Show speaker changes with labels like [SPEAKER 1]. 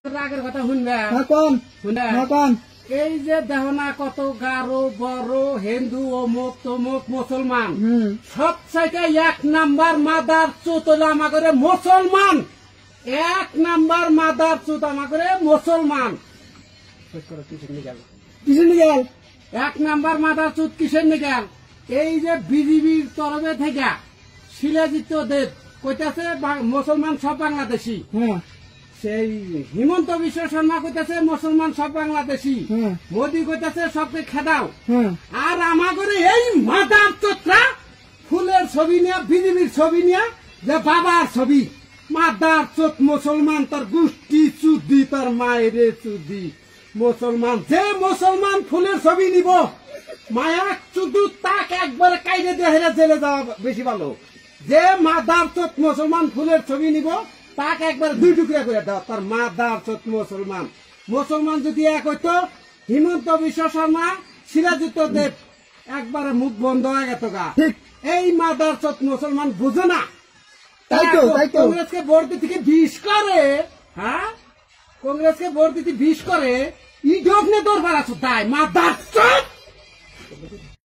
[SPEAKER 1] রাগের কথা শুনবেন এই যে দেখো না কত গারো বড় হিন্দু অমুক তমুক মুসলমান সব চাইতে 1 নাম্বার মাদার চুত হলো আমাদের মুসলমান। 1 নাম্বার মাদার চুত আমাদের মুসলমান। 1 নাম্বার মাদার চুত কিসের নিগাল? এই যে বিজেপির তরফে থেকে শিলাজিৎ দেব কইতাছে মুসলমান সব বাংলাদেশি, সেই হিমন্ত বিশ্ব শর্মা কইতাছে মুসলমান সব বাংলাদেশি, মোদী কইতাছে সবকে খেদাও। আর আমাদের এই মাদার চোত্রা ফুলের ছবি নিয়ে বিজেপির ছবি নিয়ে যে বাবার ছবি মাদার চোত মুসলমান তার গোষ্ঠী চুদি তার মায়ের চুদি মুসলমান। যে মুসলমান ফুলের ছবি নিব মায়া চুদু তাকে একবারে কাইরে দিয়ে জেলে যাওয়া বেশি ভালো। যে মাদার চোত মুসলমান ফুলের ছবি নিব তাকে একবার 2 টুকরা করে দাও। তার মাদার চোত মুসলমান। মুসলমান যদি এক হইতো হিমন্ত বিশ্ব শর্মা শিলাজিৎ দেব একবারে মুখ বন্ধ হয়ে গেত গা। এই মাদার চোত মুসলমান বুঝে না। কংগ্রেসকে ভোট দিতে 20 করে, কংগ্রেসকে ভোট দিতে 20 করে ইডক নে দরবার আছো তাই মাদার চোত।